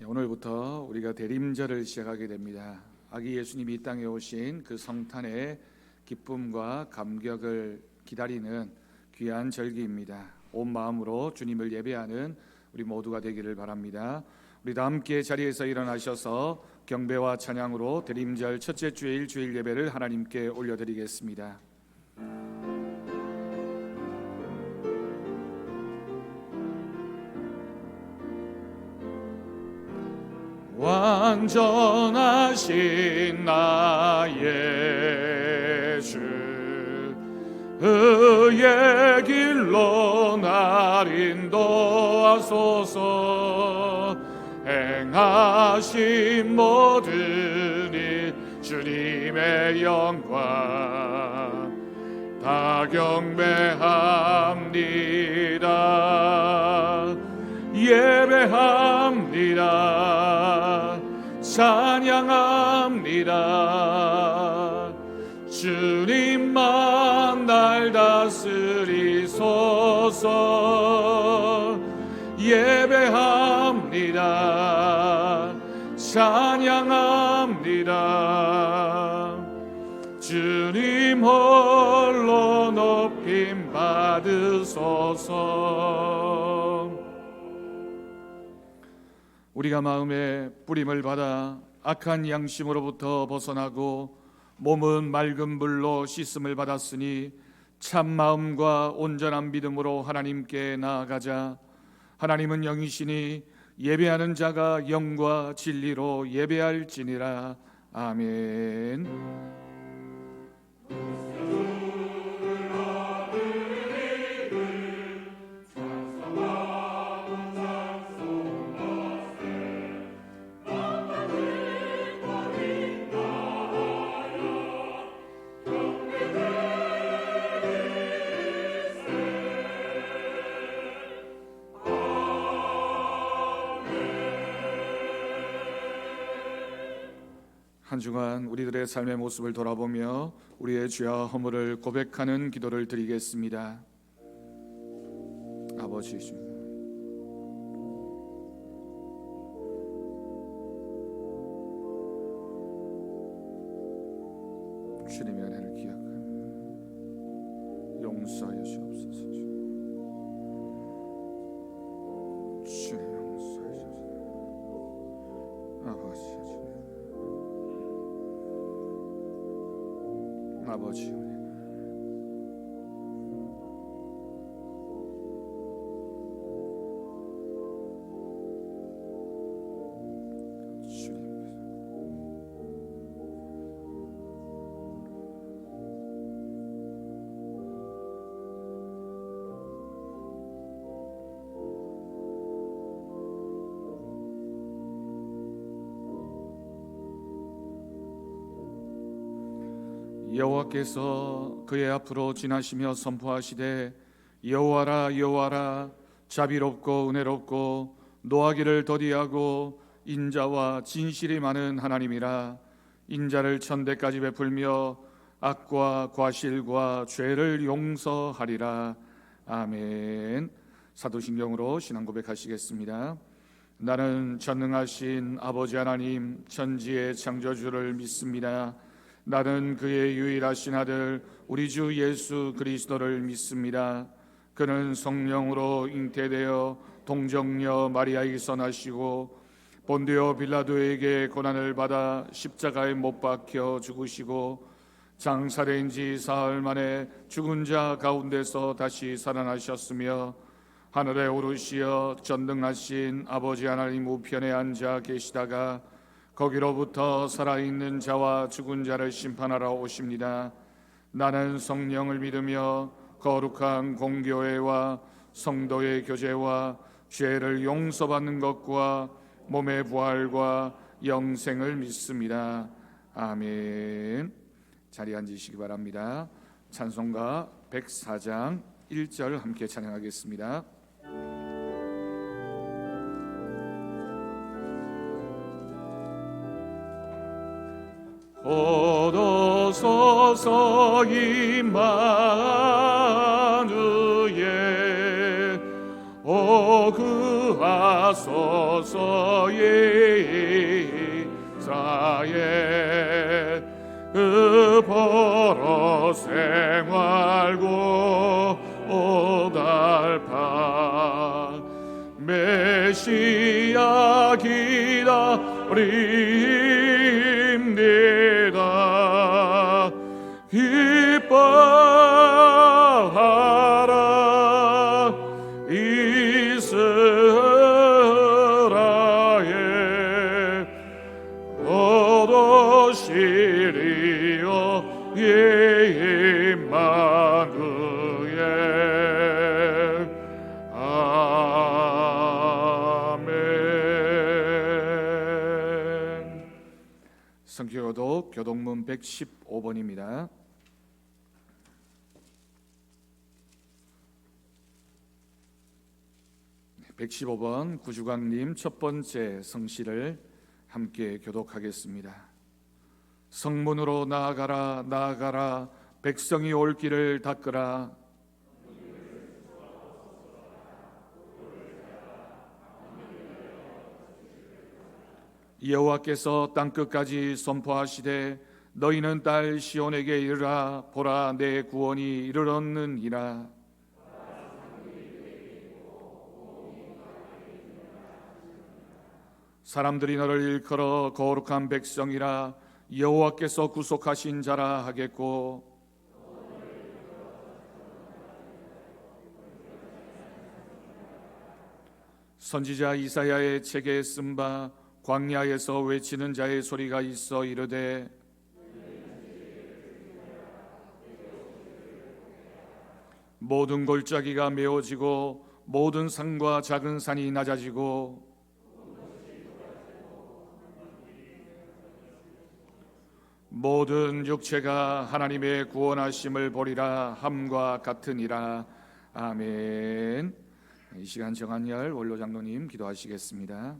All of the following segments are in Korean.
오늘부터 우리가 대림절을 시작하게 됩니다. 아기 예수님이 이 땅에 오신 그 성탄의 기쁨과 감격을 기다리는 귀한 절기입니다. 온 마음으로 주님을 예배하는 우리 모두가 되기를 바랍니다. 우리 다 함께 자리에서 일어나셔서 경배와 찬양으로 대림절 첫째 주일 주일 예배를 하나님께 올려드리겠습니다. 완전하신 나의 주, 그의 길로 날 인도하소서. 행하신 모든 일 주님의 영광 다 경배합니다. 예배합니다. 찬양합니다. 주님만 날 다스리소서. 예배합니다. 찬양합니다. 주님 홀로 높임 받으소서. 우리가 마음에 뿌림을 받아 악한 양심으로부터 벗어나고 몸은 맑은 물로 씻음을 받았으니 참 마음과 온전한 믿음으로 하나님께 나아가자. 하나님은 영이시니 예배하는 자가 영과 진리로 예배할지니라. 아멘. 한 주간 우리들의 삶의 모습을 돌아보며 우리의 죄와 허물을 고백하는 기도를 드리겠습니다. 아버지 주님의 은혜를 기억하며 용서하여 주옵소서. 주님 용서하여 주옵소서. 아버지 여호와께서 그의 앞으로 지나시며 선포하시되 여호와라 여호와라 자비롭고 은혜롭고 노하기를 더디하고 인자와 진실이 많은 하나님이라. 인자를 천대까지 베풀며 악과 과실과 죄를 용서하리라. 아멘. 사도신경으로 신앙 고백하시겠습니다. 나는 전능하신 아버지 하나님 천지의 창조주를 믿습니다. 나는 그의 유일하신 아들 우리 주 예수 그리스도를 믿습니다. 그는 성령으로 잉태되어 동정녀 마리아에게서 나시고 본디오 빌라도에게 고난을 받아 십자가에 못 박혀 죽으시고 장사된 지 사흘 만에 죽은 자 가운데서 다시 살아나셨으며 하늘에 오르시어 전능하신 아버지 하나님 우편에 앉아 계시다가 거기로부터 살아있는 자와 죽은 자를 심판하러 오십니다. 나는 성령을 믿으며 거룩한 공교회와 성도의 교제와 죄를 용서받는 것과 몸의 부활과 영생을 믿습니다. 아멘. 자리에 앉으시기 바랍니다. 찬송가 104장 1절 함께 찬양하겠습니다. 오도소서 임마누엘 오 그하소서 생활고 오달파 메시아 기다립니다. 기뻐하라 이스라엘 오도시리오 임마누엘. 아멘. 성경교독 교독문 115번입니다. 115번 구주광님 첫 번째 성시를 함께 교독하겠습니다. 성문으로 나아가라 나아가라 백성이 올 길을 닦으라. 여호와께서 땅끝까지 선포하시되 너희는 딸 시온에게 이르라. 보라 내 구원이 이르렀느니라. 사람들이 너를 일컬어 거룩한 백성이라 여호와께서 구속하신 자라 하겠고, 선지자 이사야의 책에 쓴 바 광야에서 외치는 자의 소리가 있어 이르되 모든 골짜기가 메워지고 모든 산과 작은 산이 낮아지고 모든 육체가 하나님의 구원하심을 보리라 함과 같으니라. 아멘. 이 시간 정한열 원로 장로님 기도하시겠습니다.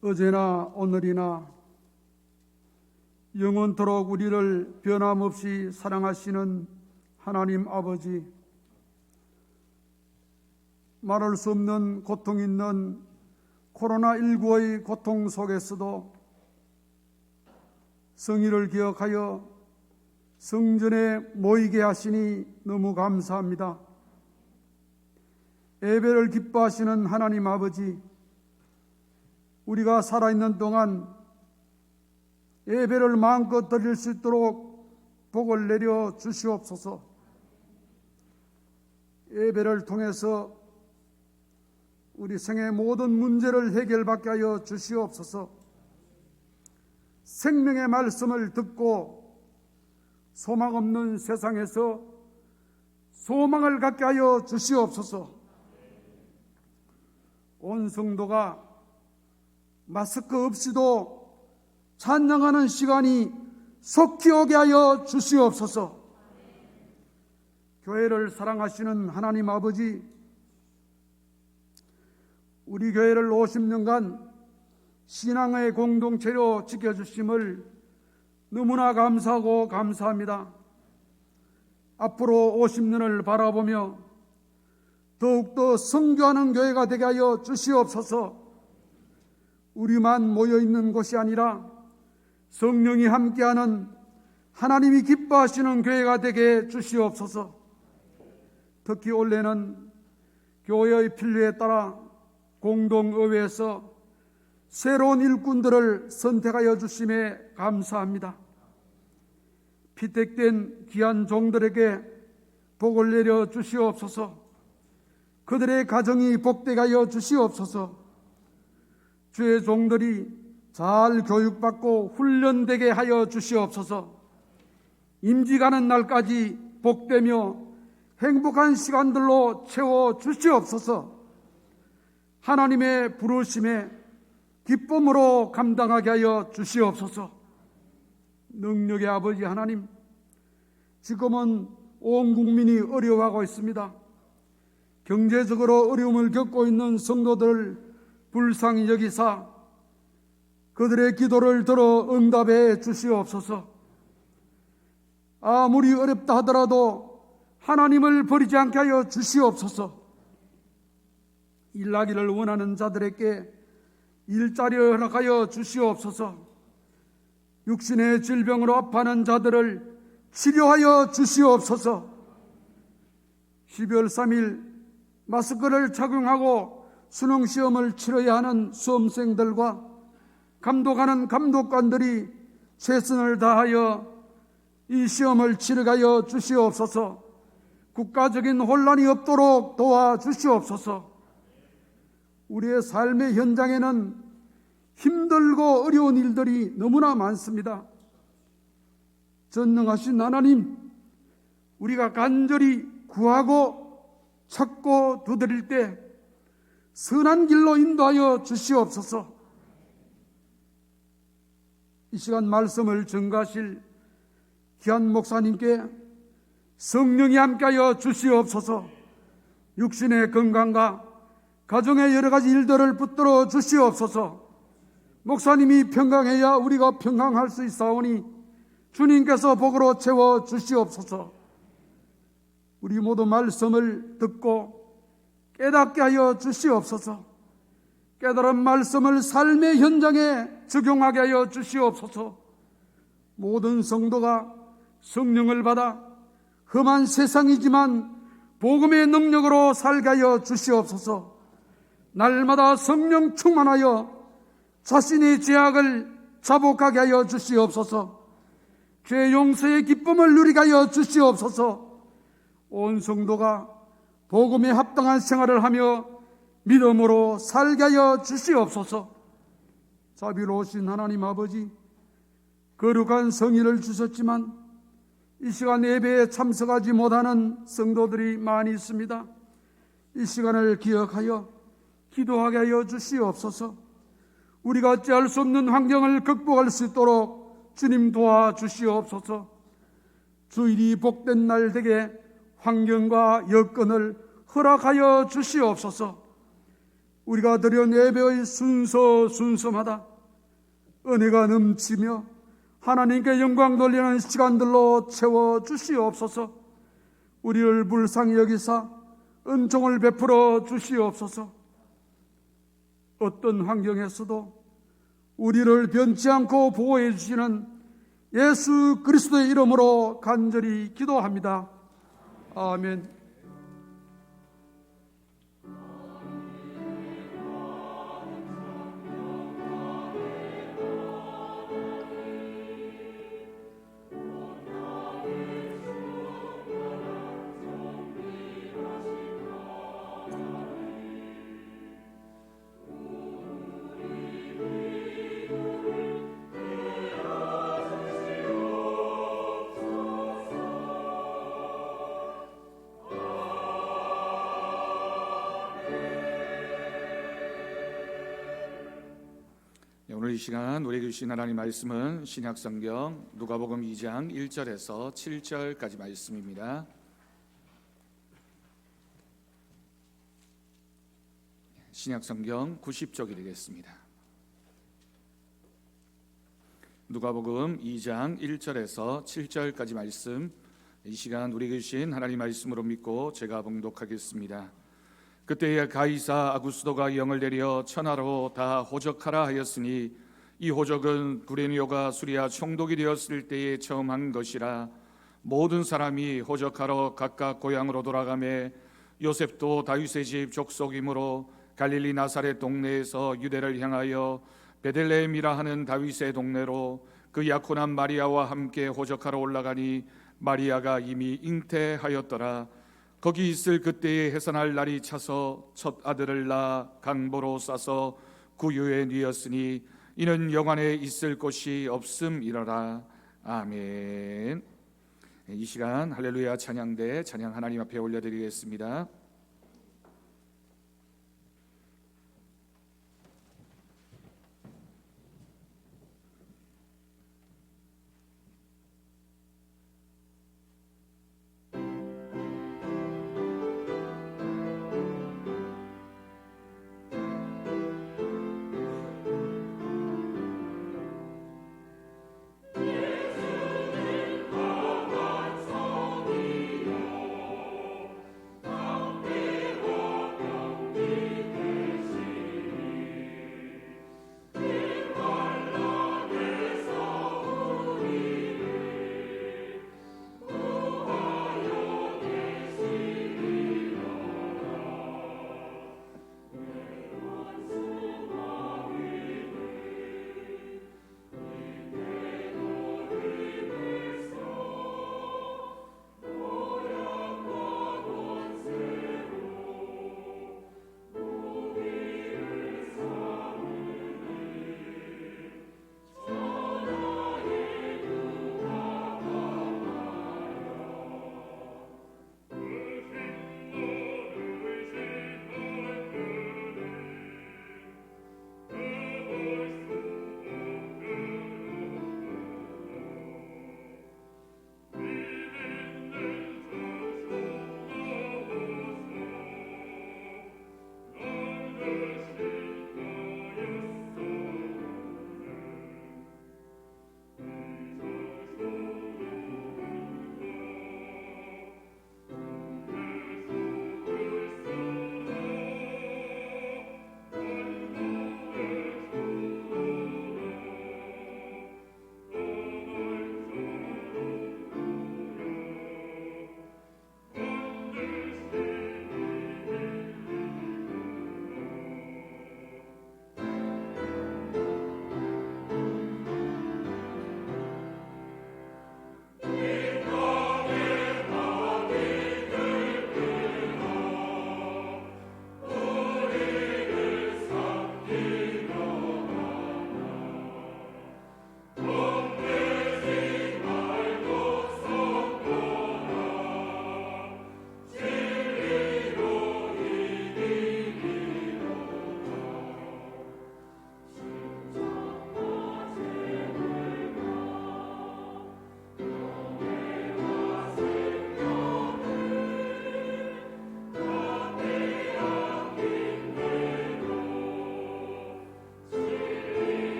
어제나 오늘이나 영원토록 우리를 변함없이 사랑하시는 하나님 아버지, 말할 수 없는 고통 있는 코로나19의 고통 속에서도 성의를 기억하여 성전에 모이게 하시니 너무 감사합니다. 예배를 기뻐하시는 하나님 아버지, 우리가 살아있는 동안 예배를 마음껏 드릴 수 있도록 복을 내려 주시옵소서. 예배를 통해서 우리 생의 모든 문제를 해결받게 하여 주시옵소서. 생명의 말씀을 듣고 소망 없는 세상에서 소망을 갖게 하여 주시옵소서. 온 성도가 마스크 없이도 찬양하는 시간이 속히 오게 하여 주시옵소서. 교회를 사랑하시는 하나님 아버지, 우리 교회를 50년간 신앙의 공동체로 지켜주심을 너무나 감사하고 감사합니다. 앞으로 50년을 바라보며 더욱더 성교하는 교회가 되게 하여 주시옵소서. 우리만 모여있는 곳이 아니라 성령이 함께하는 하나님이 기뻐하시는 교회가 되게 주시옵소서. 특히 올해는 교회의 필요에 따라 공동의회에서 새로운 일꾼들을 선택하여 주심에 감사합니다. 피택된 귀한 종들에게 복을 내려 주시옵소서. 그들의 가정이 복되게 하여 주시옵소서. 주의 종들이 잘 교육받고 훈련되게 하여 주시옵소서. 임지 가는 날까지 복되며 행복한 시간들로 채워 주시옵소서. 하나님의 부르심에 기쁨으로 감당하게 하여 주시옵소서. 능력의 아버지 하나님, 지금은 온 국민이 어려워하고 있습니다. 경제적으로 어려움을 겪고 있는 성도들을 불쌍히 여기사 그들의 기도를 들어 응답해 주시옵소서. 아무리 어렵다 하더라도 하나님을 버리지 않게 하여 주시옵소서. 일하기를 원하는 자들에게 일자리를 허락하여 주시옵소서. 육신의 질병으로 아파하는 자들을 치료하여 주시옵소서. 12월 3일 마스크를 착용하고 수능시험을 치러야 하는 수험생들과 감독하는 감독관들이 최선을 다하여 이 시험을 치르게 하여 주시옵소서. 국가적인 혼란이 없도록 도와주시옵소서. 우리의 삶의 현장에는 힘들고 어려운 일들이 너무나 많습니다. 전능하신 하나님, 우리가 간절히 구하고 찾고 두드릴 때 선한 길로 인도하여 주시옵소서. 이 시간 말씀을 전가하실 귀한 목사님께 성령이 함께하여 주시옵소서. 육신의 건강과 가정의 여러 가지 일들을 붙들어 주시옵소서. 목사님이 평강해야 우리가 평강할 수 있사오니 주님께서 복으로 채워 주시옵소서. 우리 모두 말씀을 듣고 깨닫게 하여 주시옵소서. 깨달은 말씀을 삶의 현장에 적용하게 하여 주시옵소서. 모든 성도가 성령을 받아 험한 세상이지만 복음의 능력으로 살게 하여 주시옵소서. 날마다 성령 충만하여 자신의 죄악을 자복하게 하여 주시옵소서. 죄 용서의 기쁨을 누리게 하여 주시옵소서. 온 성도가 복음에 합당한 생활을 하며 믿음으로 살게 하여 주시옵소서. 자비로우신 하나님 아버지, 거룩한 성의를 주셨지만 이 시간 예배에 참석하지 못하는 성도들이 많이 있습니다. 이 시간을 기억하여 기도하게 하여 주시옵소서. 우리가 어찌할 수 없는 환경을 극복할 수 있도록 주님 도와주시옵소서. 주일이 복된 날 되게 환경과 여건을 허락하여 주시옵소서. 우리가 드린 예배의 순서마다 은혜가 넘치며 하나님께 영광 돌리는 시간들로 채워 주시옵소서. 우리를 불쌍히 여기사 은총을 베풀어 주시옵소서. 어떤 환경에서도 우리를 변치 않고 보호해 주시는 예수 그리스도의 이름으로 간절히 기도합니다. 아멘. 오늘 이 시간 우리에게 주신 하나님 말씀은 신약성경 누가복음 2장 1절에서 7절까지 말씀입니다. 신약성경 90쪽이 되겠습니다. 누가복음 2장 1절에서 7절까지 말씀, 이 시간 우리에게 주신 하나님 말씀으로 믿고 제가 봉독하겠습니다. 그때에 가이사 아구스도가 영을 내려 천하로 다 호적하라 하였으니 이 호적은 구레니오가 수리아 총독이 되었을 때에 처음 한 것이라. 모든 사람이 호적하러 각각 고향으로 돌아가매 요셉도 다윗의 집 족속이므로 갈릴리 나사렛 동네에서 유대를 향하여 베들레헴이라 하는 다윗의 동네로 그 약혼한 마리아와 함께 호적하러 올라가니 마리아가 이미 잉태하였더라. 거기 있을 그때에 해산할 날이 차서 첫 아들을 낳아 강보로 싸서 구유에 뉘었으니 이는 영안에 있을 곳이 없음이러라. 아멘. 이 시간 할렐루야 찬양대 찬양 하나님 앞에 올려드리겠습니다.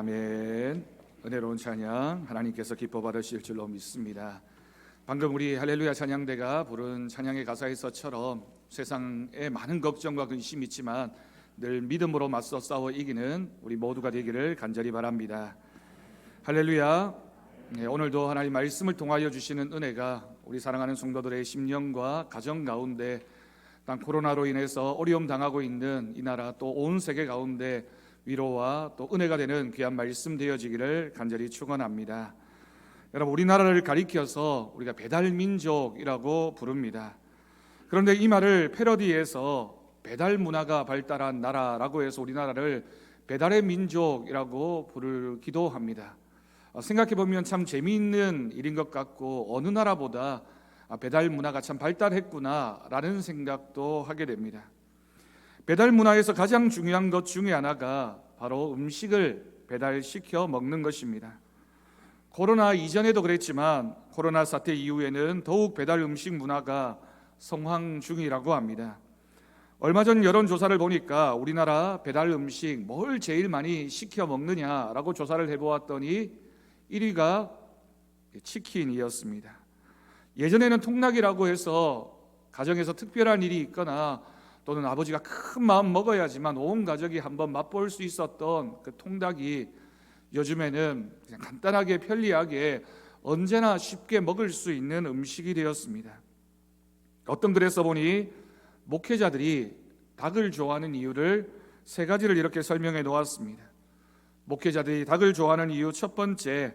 아멘. 은혜로운 찬양 하나님께서 기뻐 받으실 줄로 믿습니다. 방금 우리 할렐루야 찬양대가 부른 찬양의 가사에서처럼 세상에 많은 걱정과 근심이 있지만 늘 믿음으로 맞서 싸워 이기는 우리 모두가 되기를 간절히 바랍니다. 할렐루야. 오늘도 하나님 말씀을 통하여 주시는 은혜가 우리 사랑하는 성도들의 심령과 가정 가운데 단 코로나로 인해서 어려움 당하고 있는 이 나라 또 온 세계 가운데 위로와 또 은혜가 되는 귀한 말씀 되어지기를 간절히 축원합니다. 여러분, 우리나라를 가리켜서 우리가 배달민족이라고 부릅니다. 그런데 이 말을 패러디해서 배달 문화가 발달한 나라라고 해서 우리나라를 배달의 민족이라고 부르기도 합니다. 생각해보면 참 재미있는 일인 것 같고 어느 나라보다 배달 문화가 참 발달했구나라는 생각도 하게 됩니다. 배달 문화에서 가장 중요한 것 중에 하나가 바로 음식을 배달시켜 먹는 것입니다. 코로나 이전에도 그랬지만 코로나 사태 이후에는 더욱 배달 음식 문화가 성황 중이라고 합니다. 얼마 전 여론조사를 보니까 우리나라 배달 음식 뭘 제일 많이 시켜 먹느냐라고 조사를 해보았더니 1위가 치킨이었습니다. 예전에는 통락이라고 해서 가정에서 특별한 일이 있거나 또는 아버지가 큰 마음 먹어야지만 온 가족이 한번 맛볼 수 있었던 그 통닭이 요즘에는 그냥 간단하게 편리하게 언제나 쉽게 먹을 수 있는 음식이 되었습니다. 어떤 글에 써보니 목회자들이 닭을 좋아하는 이유를 3가지를 이렇게 설명해 놓았습니다. 목회자들이 닭을 좋아하는 이유 첫 번째,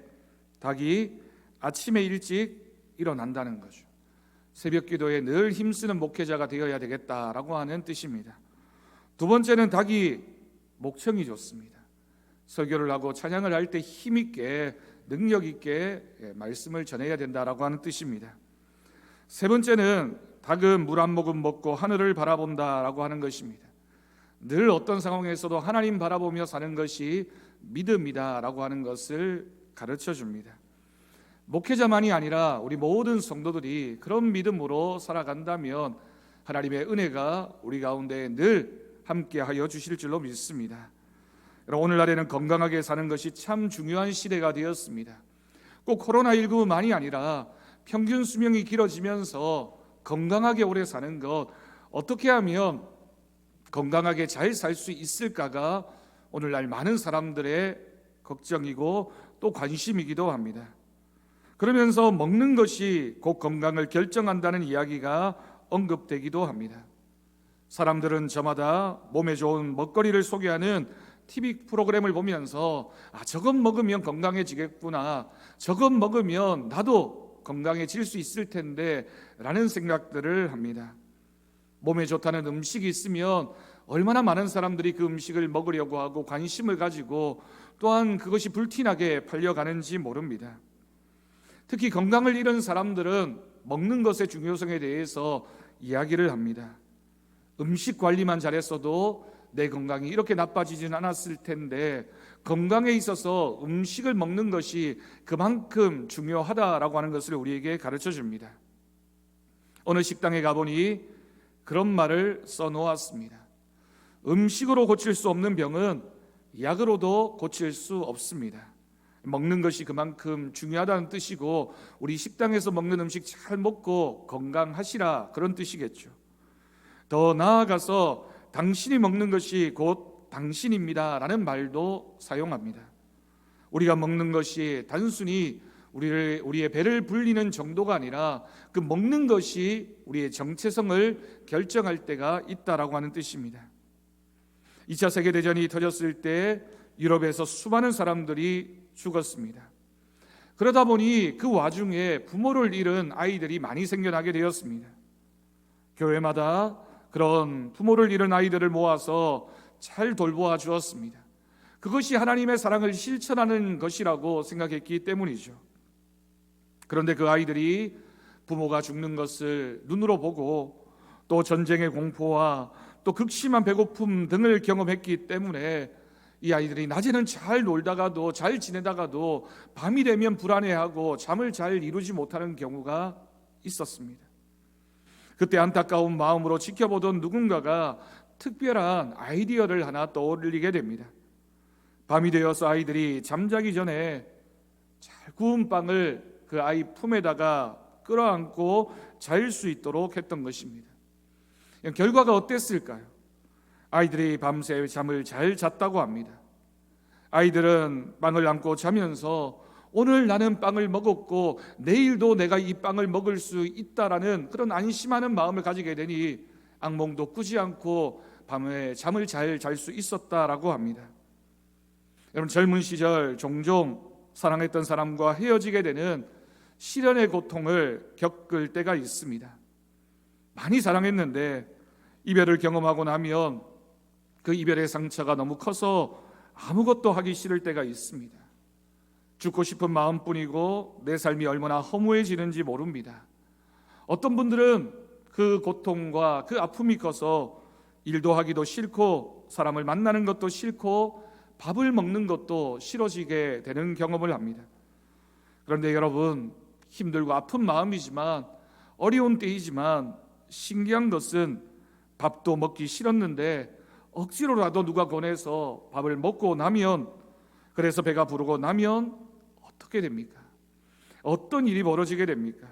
닭이 아침에 일찍 일어난다는 거죠. 새벽 기도에 늘 힘쓰는 목회자가 되어야 되겠다라고 하는 뜻입니다. 두 번째는 닭이 목청이 좋습니다. 설교를 하고 찬양을 할 때 힘있게 능력 있게 말씀을 전해야 된다라고 하는 뜻입니다. 세 번째는 닭은 물 한 모금 먹고 하늘을 바라본다라고 하는 것입니다. 늘 어떤 상황에서도 하나님 바라보며 사는 것이 믿음이다라고 하는 것을 가르쳐 줍니다. 목회자만이 아니라 우리 모든 성도들이 그런 믿음으로 살아간다면 하나님의 은혜가 우리 가운데 늘 함께하여 주실 줄로 믿습니다. 오늘날에는 건강하게 사는 것이 참 중요한 시대가 되었습니다. 꼭 코로나19만이 아니라 평균 수명이 길어지면서 건강하게 오래 사는 것, 어떻게 하면 건강하게 잘 살 수 있을까가 오늘날 많은 사람들의 걱정이고 또 관심이기도 합니다. 그러면서 먹는 것이 곧 건강을 결정한다는 이야기가 언급되기도 합니다. 사람들은 저마다 몸에 좋은 먹거리를 소개하는 TV 프로그램을 보면서 저것 먹으면 건강해지겠구나, 저것 먹으면 나도 건강해질 수 있을 텐데 라는 생각들을 합니다. 몸에 좋다는 음식이 있으면 얼마나 많은 사람들이 그 음식을 먹으려고 하고 관심을 가지고 또한 그것이 불티나게 팔려가는지 모릅니다. 특히 건강을 잃은 사람들은 먹는 것의 중요성에 대해서 이야기를 합니다. 음식 관리만 잘했어도 내 건강이 이렇게 나빠지진 않았을 텐데 건강에 있어서 음식을 먹는 것이 그만큼 중요하다라고 하는 것을 우리에게 가르쳐 줍니다. 어느 식당에 가보니 그런 말을 써놓았습니다. 음식으로 고칠 수 없는 병은 약으로도 고칠 수 없습니다. 먹는 것이 그만큼 중요하다는 뜻이고 우리 식당에서 먹는 음식 잘 먹고 건강하시라 그런 뜻이겠죠. 더 나아가서 당신이 먹는 것이 곧 당신입니다 라는 말도 사용합니다. 우리가 먹는 것이 단순히 우리의 배를 불리는 정도가 아니라 그 먹는 것이 우리의 정체성을 결정할 때가 있다라고 하는 뜻입니다. 2차 세계대전이 터졌을 때 유럽에서 수많은 사람들이 죽었습니다. 그러다 보니 그 와중에 부모를 잃은 아이들이 많이 생겨나게 되었습니다. 교회마다 그런 부모를 잃은 아이들을 모아서 잘 돌보아 주었습니다. 그것이 하나님의 사랑을 실천하는 것이라고 생각했기 때문이죠. 그런데 그 아이들이 부모가 죽는 것을 눈으로 보고 또 전쟁의 공포와 또 극심한 배고픔 등을 경험했기 때문에 이 아이들이 낮에는 잘 놀다가도 잘 지내다가도 밤이 되면 불안해하고 잠을 잘 이루지 못하는 경우가 있었습니다. 그때 안타까운 마음으로 지켜보던 누군가가 특별한 아이디어를 하나 떠올리게 됩니다. 밤이 되어서 아이들이 잠자기 전에 잘 구운 빵을 그 아이 품에다가 끌어안고 잘 수 있도록 했던 것입니다. 결과가 어땠을까요? 아이들이 밤새 잠을 잘 잤다고 합니다. 아이들은 빵을 안고 자면서 오늘 나는 빵을 먹었고 내일도 내가 이 빵을 먹을 수 있다라는 그런 안심하는 마음을 가지게 되니 악몽도 꾸지 않고 밤에 잠을 잘 잘 수 있었다라고 합니다. 여러분, 젊은 시절 종종 사랑했던 사람과 헤어지게 되는 시련의 고통을 겪을 때가 있습니다. 많이 사랑했는데 이별을 경험하고 나면 그 이별의 상처가 너무 커서 아무것도 하기 싫을 때가 있습니다. 죽고 싶은 마음뿐이고 내 삶이 얼마나 허무해지는지 모릅니다. 어떤 분들은 그 고통과 그 아픔이 커서 일도 하기도 싫고 사람을 만나는 것도 싫고 밥을 먹는 것도 싫어지게 되는 경험을 합니다. 그런데 여러분, 힘들고 아픈 마음이지만 어려운 때이지만 신기한 것은 밥도 먹기 싫었는데 억지로라도 누가 권해서 밥을 먹고 나면, 그래서 배가 부르고 나면 어떻게 됩니까? 어떤 일이 벌어지게 됩니까?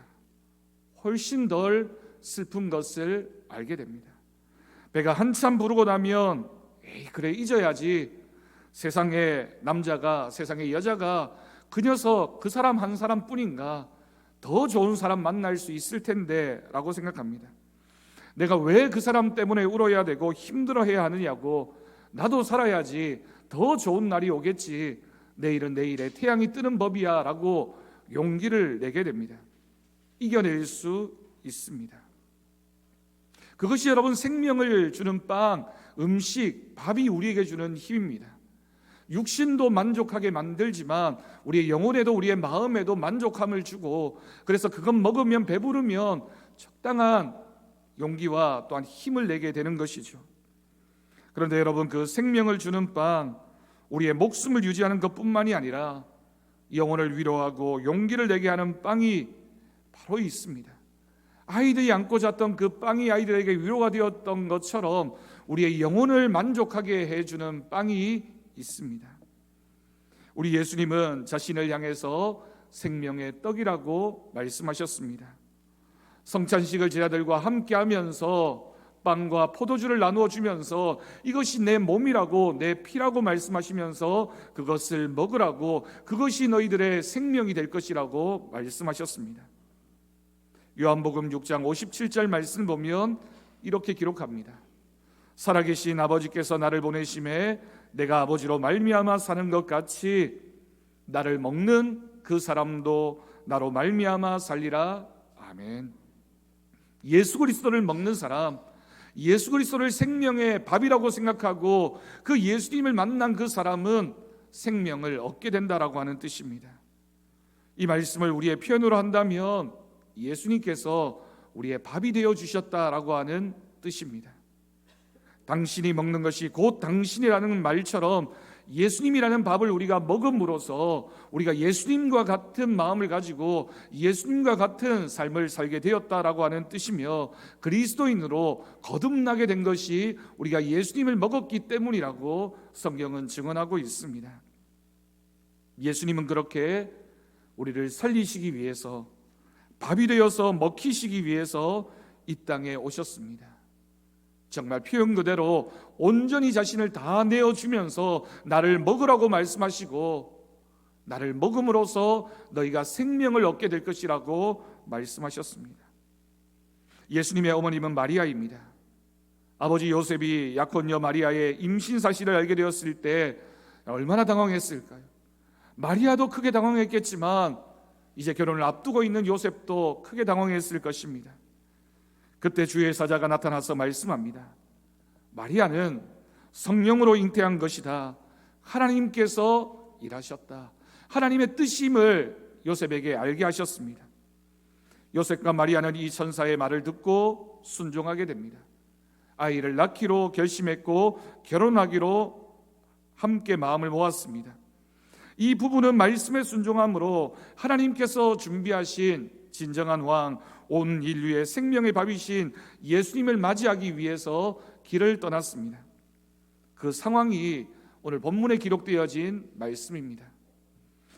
훨씬 덜 슬픈 것을 알게 됩니다. 배가 한참 부르고 나면 그래 잊어야지, 세상에 남자가, 세상에 여자가 그 녀석, 그 사람 한 사람뿐인가, 더 좋은 사람 만날 수 있을 텐데 라고 생각합니다. 내가 왜 그 사람 때문에 울어야 되고 힘들어해야 하느냐고, 나도 살아야지, 더 좋은 날이 오겠지, 내일은 내일에 태양이 뜨는 법이야 라고 용기를 내게 됩니다. 이겨낼 수 있습니다. 그것이 여러분 생명을 주는 빵, 음식, 밥이 우리에게 주는 힘입니다. 육신도 만족하게 만들지만 우리의 영혼에도 우리의 마음에도 만족함을 주고, 그래서 그것 먹으면 배부르면 적당한 용기와 또한 힘을 내게 되는 것이죠. 그런데 여러분, 그 생명을 주는 빵, 우리의 목숨을 유지하는 것뿐만이 아니라 영혼을 위로하고 용기를 내게 하는 빵이 바로 있습니다. 아이들이 안고 잤던 그 빵이 아이들에게 위로가 되었던 것처럼 우리의 영혼을 만족하게 해주는 빵이 있습니다. 우리 예수님은 자신을 향해서 생명의 떡이라고 말씀하셨습니다. 성찬식을 제자들과 함께 하면서 빵과 포도주를 나누어 주면서 이것이 내 몸이라고, 내 피라고 말씀하시면서 그것을 먹으라고, 그것이 너희들의 생명이 될 것이라고 말씀하셨습니다. 요한복음 6장 57절 말씀 보면 이렇게 기록합니다. 살아계신 아버지께서 나를 보내심에 내가 아버지로 말미암아 사는 것 같이 나를 먹는 그 사람도 나로 말미암아 살리라. 아멘. 예수 그리스도를 먹는 사람, 예수 그리스도를 생명의 밥이라고 생각하고 그 예수님을 만난 그 사람은 생명을 얻게 된다라고 하는 뜻입니다. 이 말씀을 우리의 표현으로 한다면 예수님께서 우리의 밥이 되어 주셨다라고 하는 뜻입니다. 당신이 먹는 것이 곧 당신이라는 말처럼 예수님이라는 밥을 우리가 먹음으로써 우리가 예수님과 같은 마음을 가지고 예수님과 같은 삶을 살게 되었다라고 하는 뜻이며, 그리스도인으로 거듭나게 된 것이 우리가 예수님을 먹었기 때문이라고 성경은 증언하고 있습니다. 예수님은 그렇게 우리를 살리시기 위해서, 밥이 되어서 먹히시기 위해서 이 땅에 오셨습니다. 정말 표현 그대로 온전히 자신을 다 내어주면서 나를 먹으라고 말씀하시고, 나를 먹음으로써 너희가 생명을 얻게 될 것이라고 말씀하셨습니다. 예수님의 어머님은 마리아입니다. 아버지 요셉이 약혼녀 마리아의 임신 사실을 알게 되었을 때 얼마나 당황했을까요? 마리아도 크게 당황했겠지만 이제 결혼을 앞두고 있는 요셉도 크게 당황했을 것입니다. 그때 주의 사자가 나타나서 말씀합니다. 마리아는 성령으로 잉태한 것이다. 하나님께서 일하셨다. 하나님의 뜻임을 요셉에게 알게 하셨습니다. 요셉과 마리아는 이 천사의 말을 듣고 순종하게 됩니다. 아이를 낳기로 결심했고 결혼하기로 함께 마음을 모았습니다. 이 부부는 말씀에 순종함으로 하나님께서 준비하신 진정한 왕, 온 인류의 생명의 밥이신 예수님을 맞이하기 위해서 길을 떠났습니다. 그 상황이 오늘 본문에 기록되어진 말씀입니다.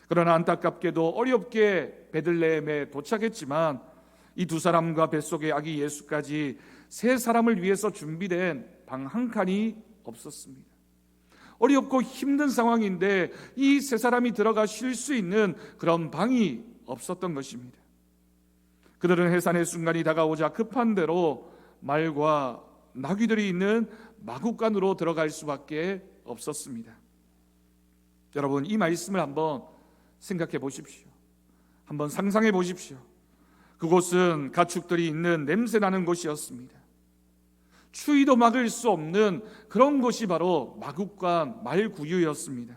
그러나 안타깝게도 어렵게 베들레헴에 도착했지만 이 두 사람과 뱃속의 아기 예수까지 세 사람을 위해서 준비된 방 한 칸이 없었습니다. 어렵고 힘든 상황인데 이 세 사람이 들어가 쉴 수 있는 그런 방이 없었던 것입니다. 그들은 해산의 순간이 다가오자 급한 대로 말과 나귀들이 있는 마구간으로 들어갈 수밖에 없었습니다. 여러분, 이 말씀을 한번 생각해 보십시오. 한번 상상해 보십시오. 그곳은 가축들이 있는 냄새나는 곳이었습니다. 추위도 막을 수 없는 그런 곳이 바로 마구간 말구유였습니다.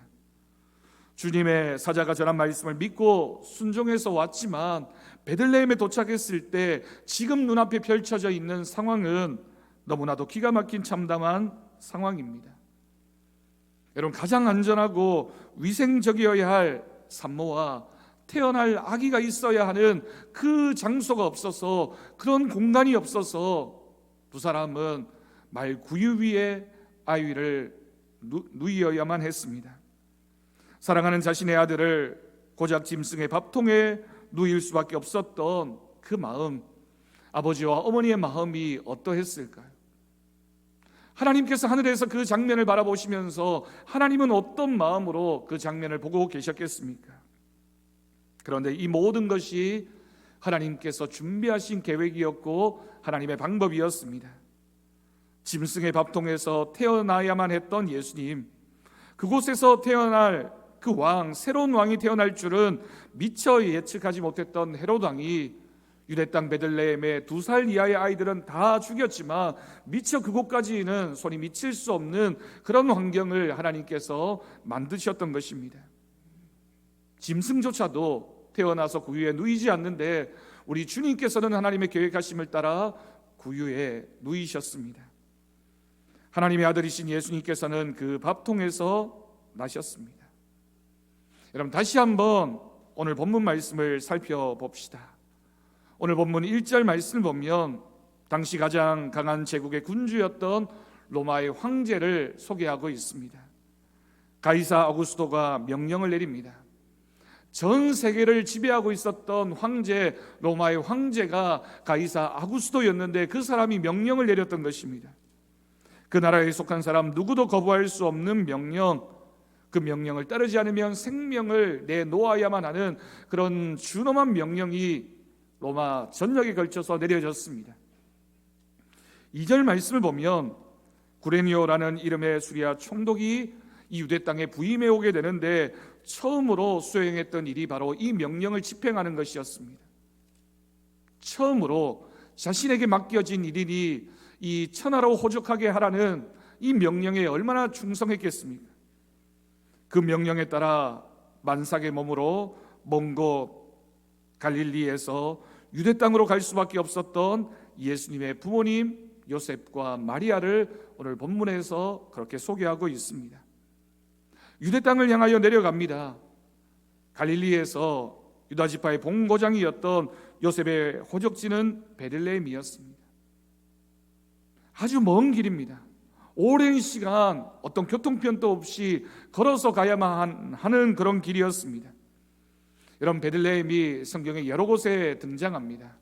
주님의 사자가 전한 말씀을 믿고 순종해서 왔지만 베들레헴에 도착했을 때 지금 눈앞에 펼쳐져 있는 상황은 너무나도 기가 막힌 참담한 상황입니다. 여러분, 가장 안전하고 위생적이어야 할 산모와 태어날 아기가 있어야 하는 그 장소가 없어서, 그런 공간이 없어서 두 사람은 말 구유 위에 아이를 누이어야만 했습니다. 사랑하는 자신의 아들을 고작 짐승의 밥통에 누일 수밖에 없었던 그 마음, 아버지와 어머니의 마음이 어떠했을까요? 하나님께서 하늘에서 그 장면을 바라보시면서 하나님은 어떤 마음으로 그 장면을 보고 계셨겠습니까? 그런데 이 모든 것이 하나님께서 준비하신 계획이었고 하나님의 방법이었습니다. 짐승의 밥통에서 태어나야만 했던 예수님, 그곳에서 태어날 그 왕, 새로운 왕이 태어날 줄은 미처 예측하지 못했던 헤롯 왕이 유대 땅 베들레헴의 2살 이하의 아이들은 다 죽였지만 미처 그곳까지는 손이 미칠 수 없는 그런 환경을 하나님께서 만드셨던 것입니다. 짐승조차도 태어나서 구유에 누이지 않는데 우리 주님께서는 하나님의 계획하심을 따라 구유에 누이셨습니다. 하나님의 아들이신 예수님께서는 그 밥통에서 나셨습니다. 여러분, 다시 한번 오늘 본문 말씀을 살펴봅시다. 오늘 본문 1절 말씀을 보면 당시 가장 강한 제국의 군주였던 로마의 황제를 소개하고 있습니다. 가이사 아구스토가 명령을 내립니다. 전 세계를 지배하고 있었던 황제, 로마의 황제가 가이사 아구스토였는데 그 사람이 명령을 내렸던 것입니다. 그 나라에 속한 사람 누구도 거부할 수 없는 명령, 그 명령을 따르지 않으면 생명을 내놓아야만 하는 그런 준엄한 명령이 로마 전역에 걸쳐서 내려졌습니다. 2절 말씀을 보면 구레니오라는 이름의 수리아 총독이 이 유대 땅에 부임해 오게 되는데 처음으로 수행했던 일이 바로 이 명령을 집행하는 것이었습니다. 처음으로 자신에게 맡겨진 일이니 이 천하로 호족하게 하라는 이 명령에 얼마나 충성했겠습니까? 그 명령에 따라 만삭의 몸으로 먼 곳 갈릴리에서 유대 땅으로 갈 수밖에 없었던 예수님의 부모님 요셉과 마리아를 오늘 본문에서 그렇게 소개하고 있습니다. 유대 땅을 향하여 내려갑니다. 갈릴리에서 유다 지파의 본고장이었던 요셉의 호적지는 베들레헴이었습니다. 아주 먼 길입니다. 오랜 시간 어떤 교통편도 없이 걸어서 가야만 하는 그런 길이었습니다. 여러분, 베들레헴이 성경의 여러 곳에 등장합니다.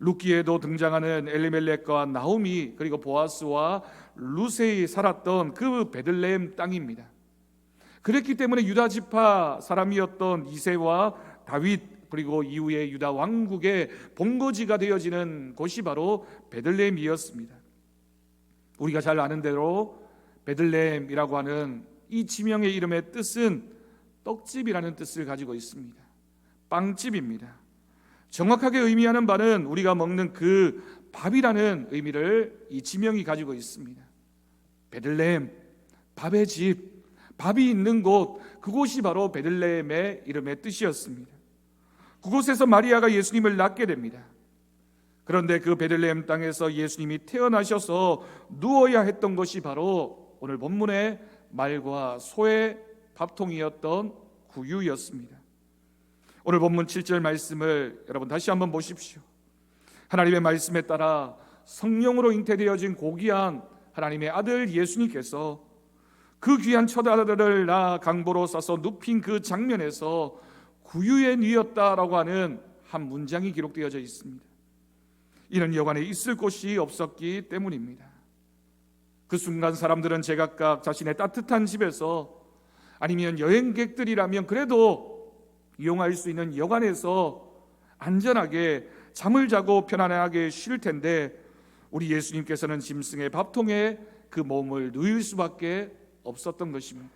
룻기에도 등장하는 엘리멜렉과 나오미, 그리고 보아스와 루세이 살았던 그 베들레헴 땅입니다. 그랬기 때문에 유다 지파 사람이었던 이새와 다윗, 그리고 이후에 유다 왕국의 본거지가 되어지는 곳이 바로 베들레헴이었습니다. 우리가 잘 아는 대로 베들레헴이라고 하는 이 지명의 이름의 뜻은 떡집이라는 뜻을 가지고 있습니다. 빵집입니다. 정확하게 의미하는 바는 우리가 먹는 그 밥이라는 의미를 이 지명이 가지고 있습니다. 베들레헴, 밥의 집, 밥이 있는 곳, 그곳이 바로 베들레헴의 이름의 뜻이었습니다. 그곳에서 마리아가 예수님을 낳게 됩니다. 그런데 그 베들레헴 땅에서 예수님이 태어나셔서 누워야 했던 것이 바로 오늘 본문의 말과 소의 밥통이었던 구유였습니다. 오늘 본문 7절 말씀을 여러분 다시 한번 보십시오. 하나님의 말씀에 따라 성령으로 잉태되어진 고귀한 하나님의 아들 예수님께서 그 귀한 첫 아들을 낳아 강보로 싸서 눕힌 그 장면에서 구유의 뉘었다라고 하는 한 문장이 기록되어져 있습니다. 이는 여관에 있을 곳이 없었기 때문입니다. 그 순간 사람들은 제각각 자신의 따뜻한 집에서, 아니면 여행객들이라면 그래도 이용할 수 있는 여관에서 안전하게 잠을 자고 편안하게 쉴 텐데, 우리 예수님께서는 짐승의 밥통에 그 몸을 누일 수밖에 없었던 것입니다.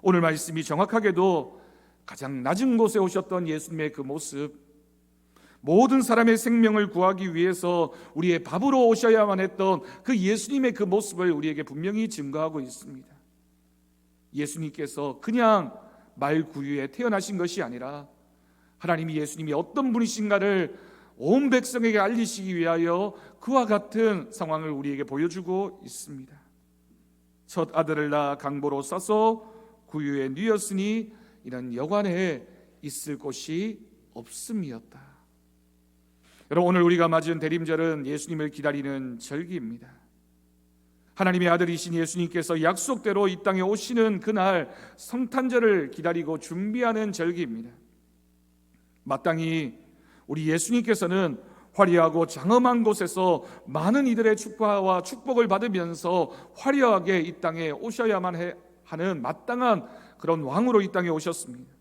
오늘 말씀이 정확하게도 가장 낮은 곳에 오셨던 예수님의 그 모습, 모든 사람의 생명을 구하기 위해서 우리의 밥으로 오셔야만 했던 그 예수님의 그 모습을 우리에게 분명히 증거하고 있습니다. 예수님께서 그냥 말구유에 태어나신 것이 아니라 하나님이 예수님이 어떤 분이신가를 온 백성에게 알리시기 위하여 그와 같은 상황을 우리에게 보여주고 있습니다. 첫 아들을 낳아 강보로 싸서 구유에 뉘었으니 이는 여관에 있을 곳이 없음이었다. 여러분, 오늘 우리가 맞은 대림절은 예수님을 기다리는 절기입니다. 하나님의 아들이신 예수님께서 약속대로 이 땅에 오시는 그날 성탄절을 기다리고 준비하는 절기입니다. 마땅히 우리 예수님께서는 화려하고 장엄한 곳에서 많은 이들의 축하와 축복을 받으면서 화려하게 이 땅에 오셔야만 하는 마땅한 그런 왕으로 이 땅에 오셨습니다.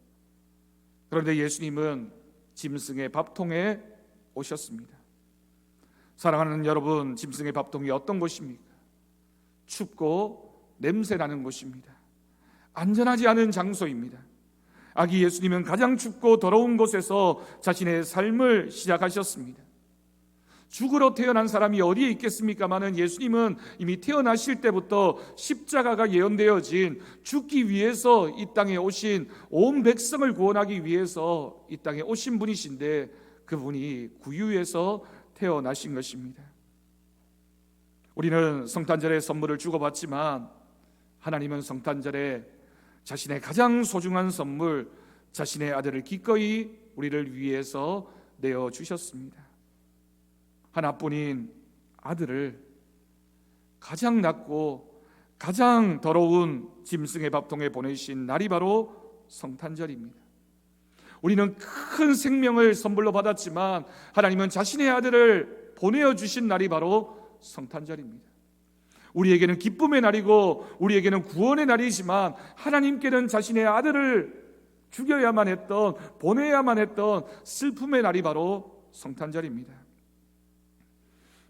그런데 예수님은 짐승의 밥통에 오셨습니다. 사랑하는 여러분, 짐승의 밥통이 어떤 곳입니까? 춥고 냄새나는 곳입니다. 안전하지 않은 장소입니다. 아기 예수님은 가장 춥고 더러운 곳에서 자신의 삶을 시작하셨습니다. 죽으러 태어난 사람이 어디에 있겠습니까마는 예수님은 이미 태어나실 때부터 십자가가 예언되어진 죽기 위해서 이 땅에 오신, 온 백성을 구원하기 위해서 이 땅에 오신 분이신데, 그분이 구유에서 태어나신 것입니다. 우리는 성탄절에 선물을 주고받지만 하나님은 성탄절에 자신의 가장 소중한 선물, 자신의 아들을 기꺼이 우리를 위해서 내어주셨습니다. 하나뿐인 아들을 가장 낮고 가장 더러운 짐승의 밥통에 보내신 날이 바로 성탄절입니다. 우리는 큰 생명을 선물로 받았지만 하나님은 자신의 아들을 보내어주신 날이 바로 성탄절입니다. 우리에게는 기쁨의 날이고 우리에게는 구원의 날이지만 하나님께는 자신의 아들을 죽여야만 했던, 보내야만 했던 슬픔의 날이 바로 성탄절입니다.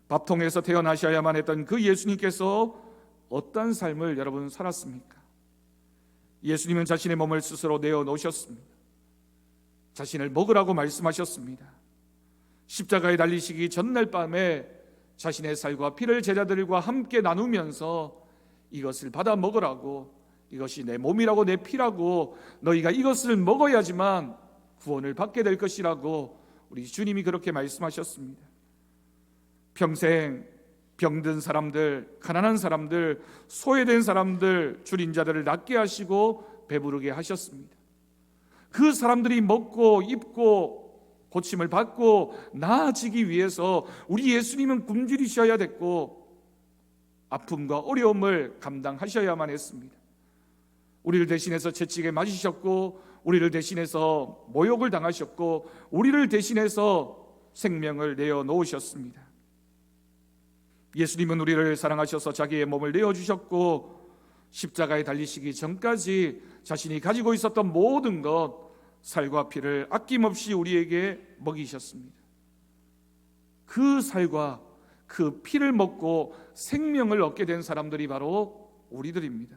밥통에서 태어나셔야만 했던 그 예수님께서 어떤 삶을 여러분 살았습니까? 예수님은 자신의 몸을 스스로 내어놓으셨습니다. 자신을 먹으라고 말씀하셨습니다. 십자가에 달리시기 전날 밤에 자신의 살과 피를 제자들과 함께 나누면서 이것을 받아 먹으라고, 이것이 내 몸이라고 내 피라고, 너희가 이것을 먹어야지만 구원을 받게 될 것이라고 우리 주님이 그렇게 말씀하셨습니다. 평생 병든 사람들, 가난한 사람들, 소외된 사람들, 줄인 자들을 낫게 하시고 배부르게 하셨습니다. 그 사람들이 먹고 입고 고침을 받고 나아지기 위해서 우리 예수님은 굶주리셔야 됐고 아픔과 어려움을 감당하셔야만 했습니다. 우리를 대신해서 채찍에 맞으셨고, 우리를 대신해서 모욕을 당하셨고, 우리를 대신해서 생명을 내어놓으셨습니다. 예수님은 우리를 사랑하셔서 자기의 몸을 내어주셨고, 십자가에 달리시기 전까지 자신이 가지고 있었던 모든 것, 살과 피를 아낌없이 우리에게 먹이셨습니다. 그 살과 그 피를 먹고 생명을 얻게 된 사람들이 바로 우리들입니다.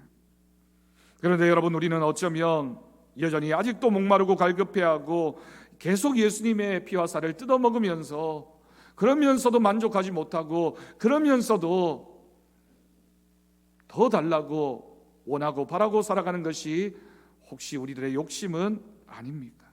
그런데 여러분, 우리는 어쩌면 여전히 아직도 목마르고 갈급해하고 계속 예수님의 피와 살을 뜯어먹으면서, 그러면서도 만족하지 못하고, 그러면서도 더 달라고 원하고 바라고 살아가는 것이 혹시 우리들의 욕심은 아닙니까?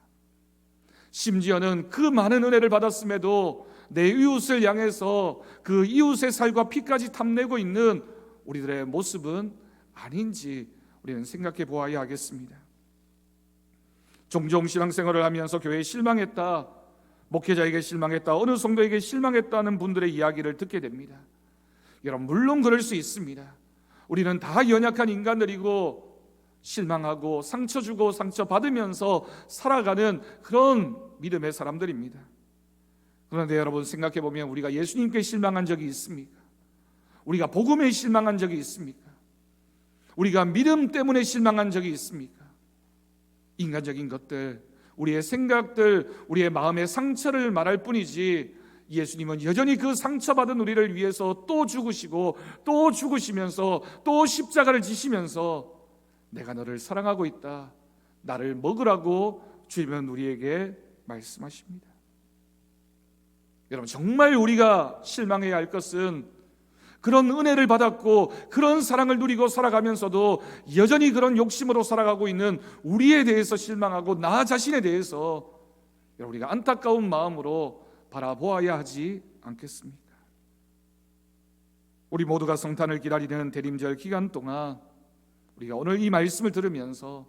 심지어는 그 많은 은혜를 받았음에도 내 이웃을 향해서 그 이웃의 살과 피까지 탐내고 있는 우리들의 모습은 아닌지 우리는 생각해 보아야 하겠습니다. 종종 신앙생활을 하면서 교회에 실망했다, 목회자에게 실망했다, 어느 성도에게 실망했다는 분들의 이야기를 듣게 됩니다. 여러분, 물론 그럴 수 있습니다. 우리는 다 연약한 인간들이고 실망하고 상처 주고 상처 받으면서 살아가는 그런 믿음의 사람들입니다. 그런데 여러분 생각해 보면 우리가 예수님께 실망한 적이 있습니까? 우리가 복음에 실망한 적이 있습니까? 우리가 믿음 때문에 실망한 적이 있습니까? 인간적인 것들, 우리의 생각들, 우리의 마음의 상처를 말할 뿐이지 예수님은 여전히 그 상처받은 우리를 위해서 또 죽으시고 또 죽으시면서 또 십자가를 지시면서 내가 너를 사랑하고 있다, 나를 먹으라고 주님은 우리에게 말씀하십니다. 여러분, 정말 우리가 실망해야 할 것은 그런 은혜를 받았고 그런 사랑을 누리고 살아가면서도 여전히 그런 욕심으로 살아가고 있는 우리에 대해서 실망하고 나 자신에 대해서 우리가 안타까운 마음으로 바라보아야 하지 않겠습니까? 우리 모두가 성탄을 기다리는 대림절 기간 동안 우리가 오늘 이 말씀을 들으면서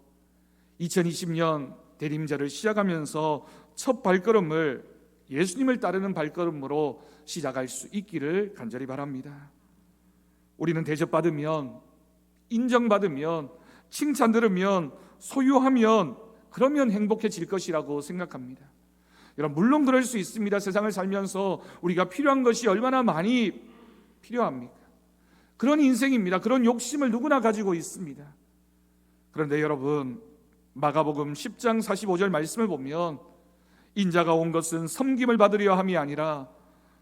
2020년 대림절을 시작하면서 첫 발걸음을 예수님을 따르는 발걸음으로 시작할 수 있기를 간절히 바랍니다. 우리는 대접받으면, 인정받으면, 칭찬 들으면, 소유하면 그러면 행복해질 것이라고 생각합니다. 여러분, 물론 그럴 수 있습니다. 세상을 살면서 우리가 필요한 것이 얼마나 많이 필요합니까? 그런 인생입니다. 그런 욕심을 누구나 가지고 있습니다. 그런데 여러분, 마가복음 10장 45절 말씀을 보면 인자가 온 것은 섬김을 받으려 함이 아니라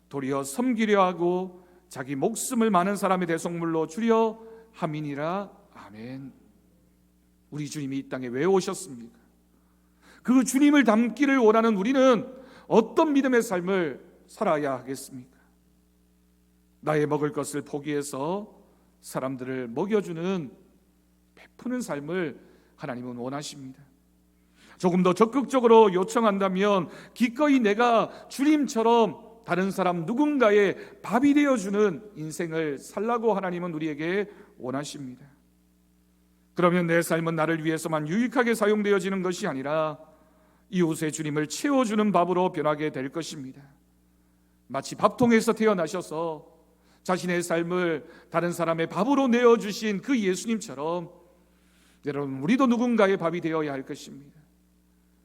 도리어 섬기려 하고 자기 목숨을 많은 사람의 대속물로 주려 함이니라. 아멘. 우리 주님이 이 땅에 왜 오셨습니까? 그 주님을 닮기를 원하는 우리는 어떤 믿음의 삶을 살아야 하겠습니까? 나의 먹을 것을 포기해서 사람들을 먹여주는, 베푸는 삶을 하나님은 원하십니다. 조금 더 적극적으로 요청한다면 기꺼이 내가 주님처럼 다른 사람 누군가의 밥이 되어주는 인생을 살라고 하나님은 우리에게 원하십니다. 그러면 내 삶은 나를 위해서만 유익하게 사용되어지는 것이 아니라 이웃의 주님을 채워주는 밥으로 변하게 될 것입니다. 마치 밥통에서 태어나셔서 자신의 삶을 다른 사람의 밥으로 내어주신 그 예수님처럼 여러분, 우리도 누군가의 밥이 되어야 할 것입니다.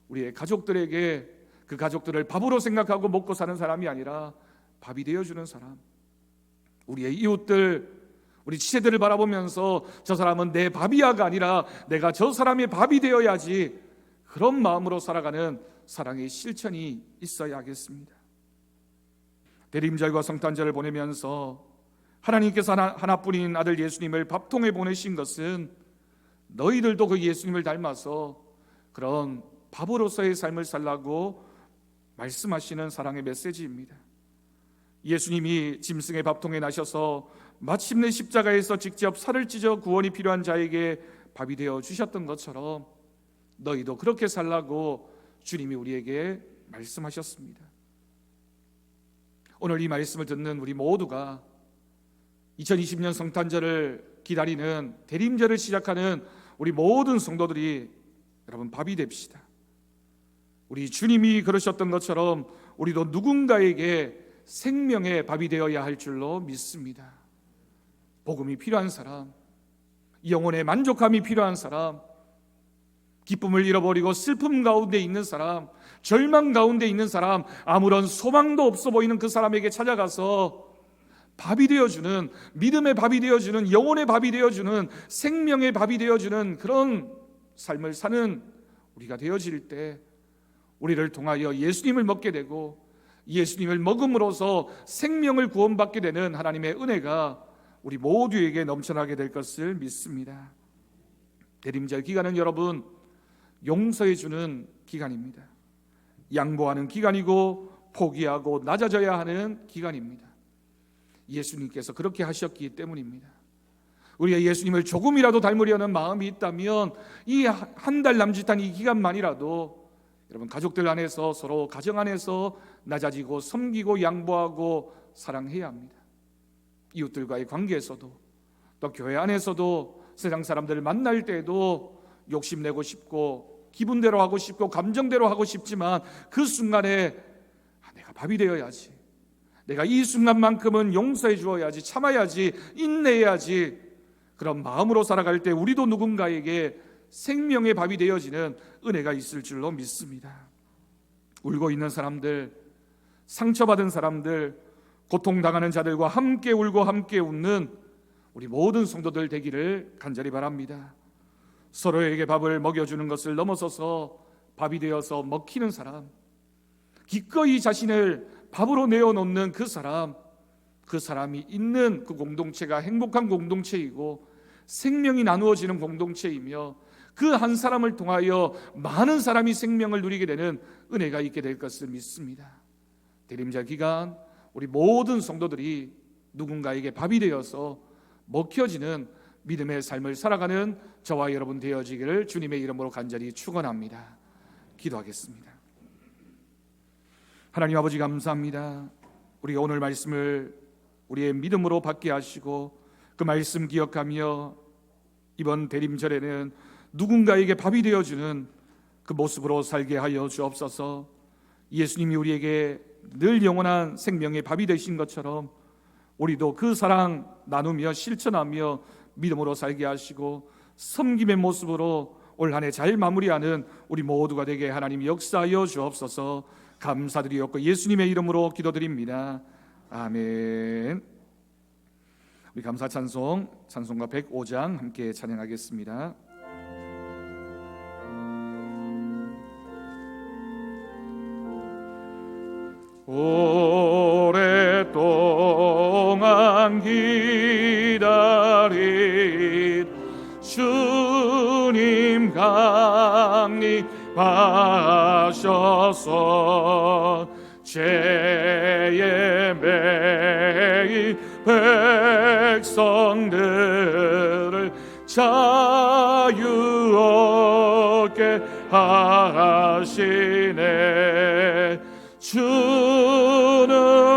우리의 가족들에게 그 가족들을 밥으로 생각하고 먹고 사는 사람이 아니라 밥이 되어주는 사람, 우리의 이웃들, 우리 지체들을 바라보면서 저 사람은 내 밥이야가 아니라 내가 저 사람의 밥이 되어야지, 그런 마음으로 살아가는 사랑의 실천이 있어야 하겠습니다. 대림절과 성탄절을 보내면서 하나님께서 하나뿐인 아들 예수님을 밥통에 보내신 것은 너희들도 그 예수님을 닮아서 그런 밥으로서의 삶을 살라고 말씀하시는 사랑의 메시지입니다. 예수님이 짐승의 밥통에 나셔서 마침내 십자가에서 직접 살을 찢어 구원이 필요한 자에게 밥이 되어 주셨던 것처럼 너희도 그렇게 살라고 주님이 우리에게 말씀하셨습니다. 오늘 이 말씀을 듣는 우리 모두가 2020년 성탄절을 기다리는 대림절을 시작하는 우리 모든 성도들이 여러분 밥이 됩시다. 우리 주님이 그러셨던 것처럼 우리도 누군가에게 생명의 밥이 되어야 할 줄로 믿습니다. 복음이 필요한 사람, 영혼의 만족함이 필요한 사람, 기쁨을 잃어버리고 슬픔 가운데 있는 사람, 절망 가운데 있는 사람, 아무런 소망도 없어 보이는 그 사람에게 찾아가서 밥이 되어주는, 믿음의 밥이 되어주는, 영혼의 밥이 되어주는, 생명의 밥이 되어주는 그런 삶을 사는 우리가 되어질 때 우리를 통하여 예수님을 먹게 되고 예수님을 먹음으로써 생명을 구원받게 되는 하나님의 은혜가 우리 모두에게 넘쳐나게 될 것을 믿습니다. 대림절 기간은 여러분 용서해 주는 기간입니다. 양보하는 기간이고 포기하고 낮아져야 하는 기간입니다. 예수님께서 그렇게 하셨기 때문입니다. 우리가 예수님을 조금이라도 닮으려는 마음이 있다면 이 한 달 남짓한 이 기간만이라도 여러분 가족들 안에서 서로 가정 안에서 낮아지고 섬기고 양보하고 사랑해야 합니다. 이웃들과의 관계에서도 또 교회 안에서도 세상 사람들을 만날 때에도 욕심내고 싶고 기분대로 하고 싶고 감정대로 하고 싶지만 그 순간에 내가 밥이 되어야지, 내가 이 순간만큼은 용서해 주어야지, 참아야지, 인내해야지, 그런 마음으로 살아갈 때 우리도 누군가에게 생명의 밥이 되어지는 은혜가 있을 줄로 믿습니다. 울고 있는 사람들, 상처받은 사람들, 고통당하는 자들과 함께 울고 함께 웃는 우리 모든 성도들 되기를 간절히 바랍니다. 서로에게 밥을 먹여주는 것을 넘어서서 밥이 되어서 먹히는 사람, 기꺼이 자신을 밥으로 내어놓는 그 사람이 있는 그 공동체가 행복한 공동체이고 생명이 나누어지는 공동체이며 그 한 사람을 통하여 많은 사람이 생명을 누리게 되는 은혜가 있게 될 것을 믿습니다. 대림절 기간 우리 모든 성도들이 누군가에게 밥이 되어서 먹혀지는 믿음의 삶을 살아가는 저와 여러분 되어지기를 주님의 이름으로 간절히 축원합니다. 기도하겠습니다. 하나님 아버지 감사합니다. 우리가 오늘 말씀을 우리의 믿음으로 받게 하시고 그 말씀 기억하며 이번 대림절에는 누군가에게 밥이 되어주는 그 모습으로 살게 하여 주옵소서. 예수님이 우리에게 늘 영원한 생명의 밥이 되신 것처럼 우리도 그 사랑 나누며 실천하며 믿음으로 살게 하시고 섬김의 모습으로 올 한 해 잘 마무리하는 우리 모두가 되게 하나님 역사하여 주옵소서. 감사드리옵고 예수님의 이름으로 기도드립니다. 아멘. 우리 감사 찬송가 105장 함께 찬양하겠습니다. 오랫동안 기다린 주님 강림하셔서 죄에 매인 백성들을 자유 얻게 하시네. 주는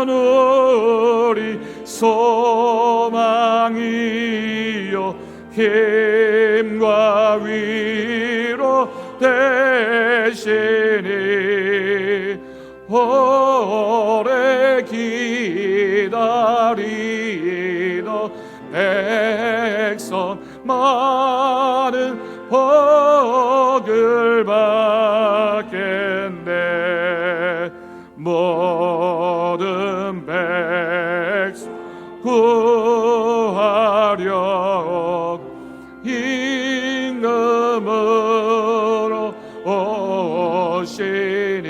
우리 소망이요 힘과 위로 되시니 오래 기다리던 백성 많은 복을 받겠네. 모든 백성 구하려 임금으로 오시니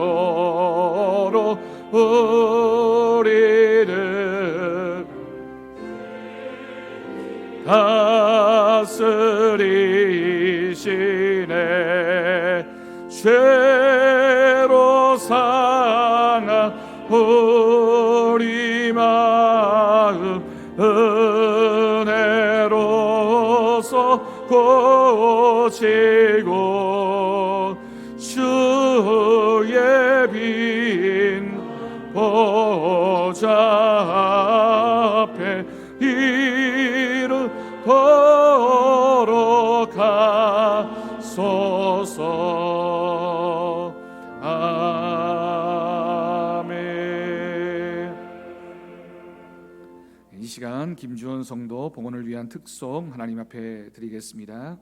영원토록 우리를 다스리시네. 죄로 상한 우리 마음 은혜로서 고치고 주의 빈 보좌 앞에 이르도록 하소서. 아멘. 이 시간 김주원 성도 봉헌을 위한 특송 하나님 앞에 드리겠습니다.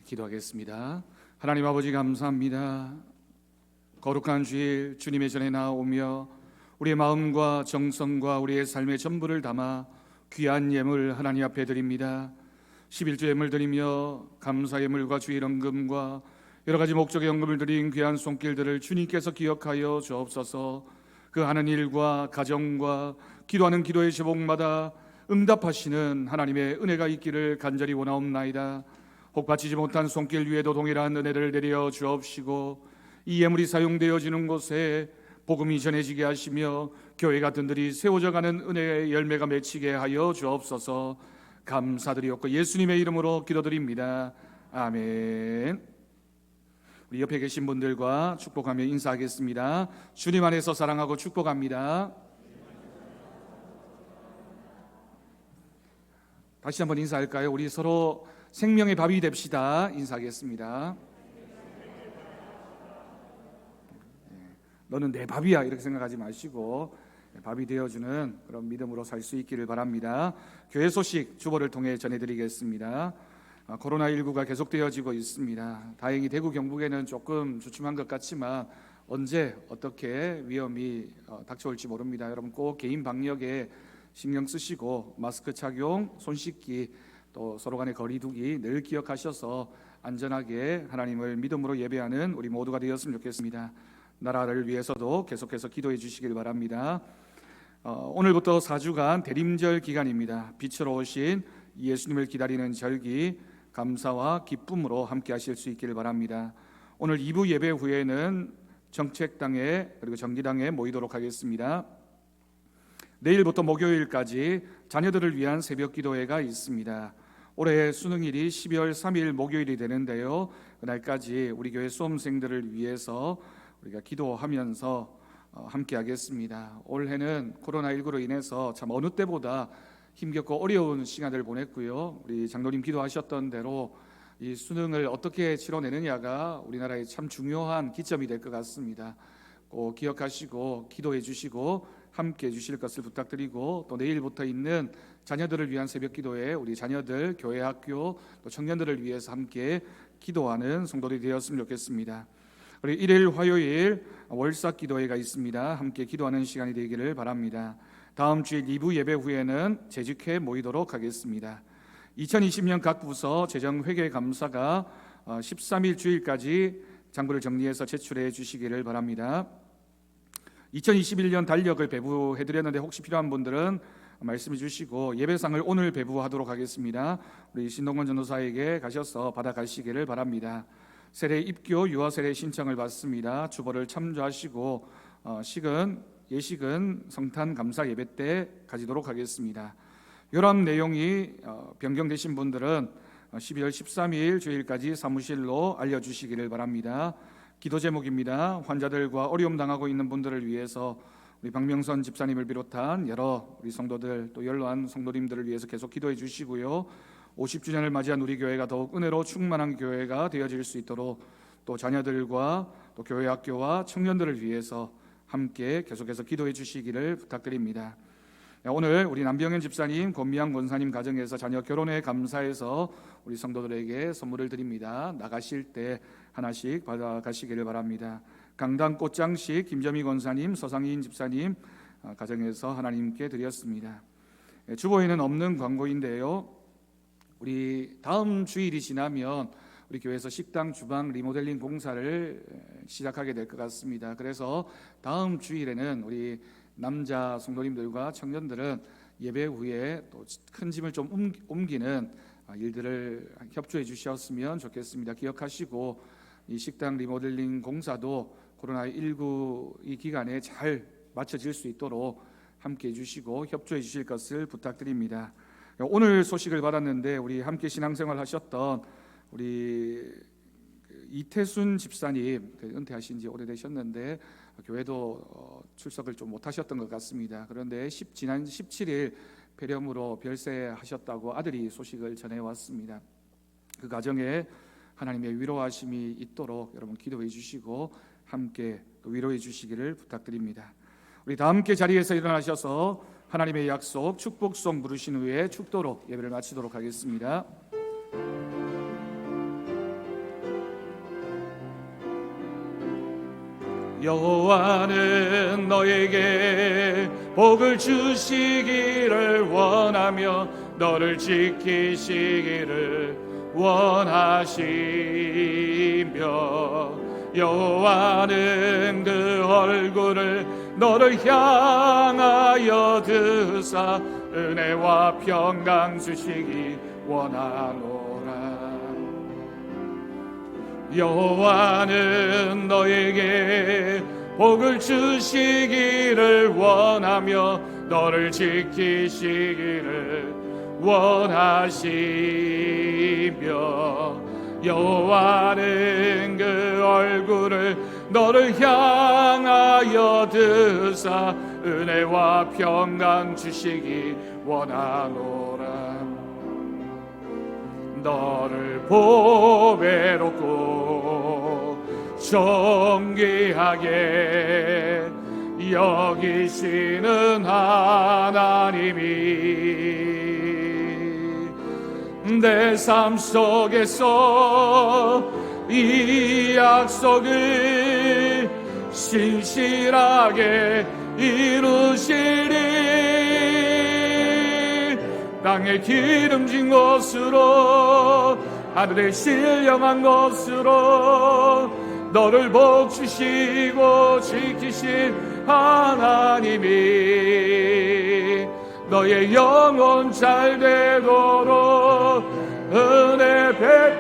기도하겠습니다. 하나님 아버지 감사합니다. 거룩한 주일 주님의 전에 나오며 우리의 마음과 정성과 우리의 삶의 전부를 담아 귀한 예물 하나님 앞에 드립니다. 11조 예물 드리며 감사 예물과 주일 헌금과 여러 가지 목적의 헌금을 드린 귀한 손길들을 주님께서 기억하여 주옵소서. 그 하는 일과 가정과 기도하는 기도의 제목마다 응답하시는 하나님의 은혜가 있기를 간절히 원하옵나이다. 혹받치지 못한 손길 위에도 동일한 은혜를 내려 주옵시고 이 예물이 사용되어지는 곳에 복음이 전해지게 하시며 교회가 든든히 세워져가는 은혜의 열매가 맺히게 하여 주옵소서. 감사드리옵고 예수님의 이름으로 기도드립니다. 아멘. 우리 옆에 계신 분들과 축복하며 인사하겠습니다. 주님 안에서 사랑하고 축복합니다. 다시 한번 인사할까요? 우리 서로 생명의 밥이 됩시다. 인사하겠습니다. 너는 내 밥이야 이렇게 생각하지 마시고 밥이 되어주는 그런 믿음으로 살 수 있기를 바랍니다. 교회 소식 주보를 통해 전해드리겠습니다. 코로나19가 계속되어지고 있습니다. 다행히 대구 경북에는 조금 주춤한 것 같지만 언제 어떻게 위험이 닥쳐올지 모릅니다. 여러분 꼭 개인 방역에 신경 쓰시고 마스크 착용, 손 씻기, 또 서로 간의 거리 두기 늘 기억하셔서 안전하게 하나님을 믿음으로 예배하는 우리 모두가 되었으면 좋겠습니다. 나라를 위해서도 계속해서 기도해 주시길 바랍니다. 오늘부터 4주간 대림절 기간입니다. 빛으로 오신 예수님을 기다리는 절기, 감사와 기쁨으로 함께 하실 수 있기를 바랍니다. 오늘 2부 예배 후에는 정책당에 그리고 정기당에 모이도록 하겠습니다. 내일부터 목요일까지 자녀들을 위한 새벽 기도회가 있습니다. 올해 수능일이 12월 3일 목요일이 되는데요. 그날까지 우리 교회 수험생들을 위해서 우리가 기도하면서 함께 하겠습니다. 올해는 코로나19로 인해서 참 어느 때보다 힘겹고 어려운 시간을 보냈고요. 우리 장로님 기도하셨던 대로 이 수능을 어떻게 치러내느냐가 우리나라의 참 중요한 기점이 될 것 같습니다. 꼭 기억하시고 기도해 주시고 함께 해 주실 것을 부탁드리고 또 내일부터 있는 자녀들을 위한 새벽 기도에 우리 자녀들, 교회, 학교, 또 청년들을 위해서 함께 기도하는 성도들이 되었으면 좋겠습니다. 그리고 일요일, 화요일 월삭 기도회가 있습니다. 함께 기도하는 시간이 되기를 바랍니다. 다음 주일 2부 예배 후에는 재직회 모이도록 하겠습니다. 2020년 각 부서 재정회계 감사가 13일 주일까지 장부를 정리해서 제출해 주시기를 바랍니다. 2021년 달력을 배부해드렸는데 혹시 필요한 분들은 말씀해 주시고 예배상을 오늘 배부하도록 하겠습니다. 우리 신동건 전도사에게 가셔서 받아가시기를 바랍니다. 세례 입교, 유아 세례 신청을 받습니다. 주보를 참조하시고 예식은 성탄 감사 예배 때 가지도록 하겠습니다. 요람 내용이 변경되신 분들은 12월 13일 주일까지 사무실로 알려주시기를 바랍니다. 기도 제목입니다. 환자들과 어려움 당하고 있는 분들을 위해서 우리 박명선 집사님을 비롯한 여러 우리 성도들 또 연로한 성도님들을 위해서 계속 기도해 주시고요. 50주년을 맞이한 우리 교회가 더욱 은혜로 충만한 교회가 되어질 수 있도록 또 자녀들과 또 교회 학교와 청년들을 위해서 함께 계속해서 기도해 주시기를 부탁드립니다. 오늘 우리 남병현 집사님, 권미양 권사님 가정에서 자녀 결혼에 감사해서 우리 성도들에게 선물을 드립니다. 나가실 때 하나씩 받아가시기를 바랍니다. 강당 꽃장식 김점희 권사님, 서상인 집사님 가정에서 하나님께 드렸습니다. 주보에는 없는 광고인데요. 우리 다음 주일이 지나면 우리 교회에서 식당 주방 리모델링 공사를 시작하게 될 것 같습니다. 그래서 다음 주일에는 우리 남자 성도님들과 청년들은 예배 후에 또 큰 짐을 좀 옮기는 일들을 협조해 주셨으면 좋겠습니다. 기억하시고 이 식당 리모델링 공사도 코로나19 이 기간에 잘 마쳐질 수 있도록 함께 해주시고 협조해 주실 것을 부탁드립니다. 오늘 소식을 받았는데 우리 함께 신앙생활 하셨던 우리 이태순 집사님 은퇴하신 지 오래되셨는데 교회도 출석을 좀 못하셨던 것 같습니다. 그런데 지난 17일 폐렴으로 별세하셨다고 아들이 소식을 전해왔습니다. 그 가정에 하나님의 위로하심이 있도록 여러분 기도해 주시고 함께 또 위로해 주시기를 부탁드립니다. 우리 다 함께 자리에서 일어나셔서 하나님의 약속 축복송 부르신 후에 축도로 예배를 마치도록 하겠습니다. 여호와는 너에게 복을 주시기를 원하며 너를 지키시기를 원하시며 여호와는 그 얼굴을 너를 향하여 드사 은혜와 평강 주시기 원하노라. 여호와는 너에게 복을 주시기를 원하며 너를 지키시기를 원하시며 여호와는 그 얼굴을 너를 향하여 드사 은혜와 평강 주시기 원하노라. 너를 보배롭고 존귀하게 여기시는 하나님이 내 삶 속에서 이 약속을 신실하게 이루시리. 땅에 기름진 것으로 하늘에 신령한 것으로 너를 복주시고 지키신 하나님이 너의 영혼 잘 되도록 은혜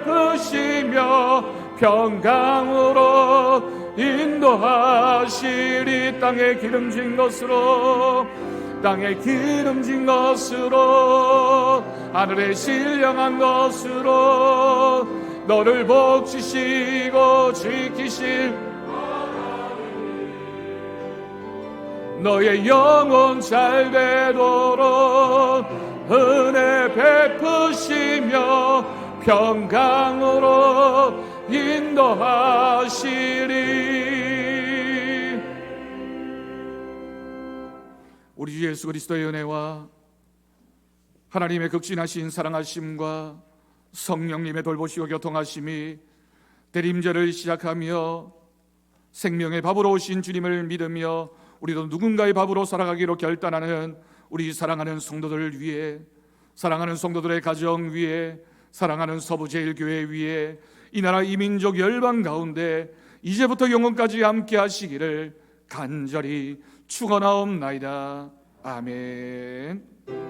베푸시며 평강으로 인도하시리. 땅에 기름진 것으로 땅에 기름진 것으로 하늘에 신령한 것으로 너를 복주시고 지키실 너의 영혼 잘 되도록 은혜 베푸시며 평강으로 인도하시리. 우리 주 예수 그리스도의 은혜와 하나님의 극진하신 사랑하심과 성령님의 돌보시고 교통하심이 대림절을 시작하며 생명의 밥으로 오신 주님을 믿으며 우리도 누군가의 밥으로 살아가기로 결단하는 우리 사랑하는 성도들을 위해, 사랑하는 성도들의 가정 위에, 사랑하는 서부제일교회 위에, 이 나라 이민족 열방 가운데 이제부터 영원까지 함께 하시기를 간절히 축원하옵나이다. 아멘.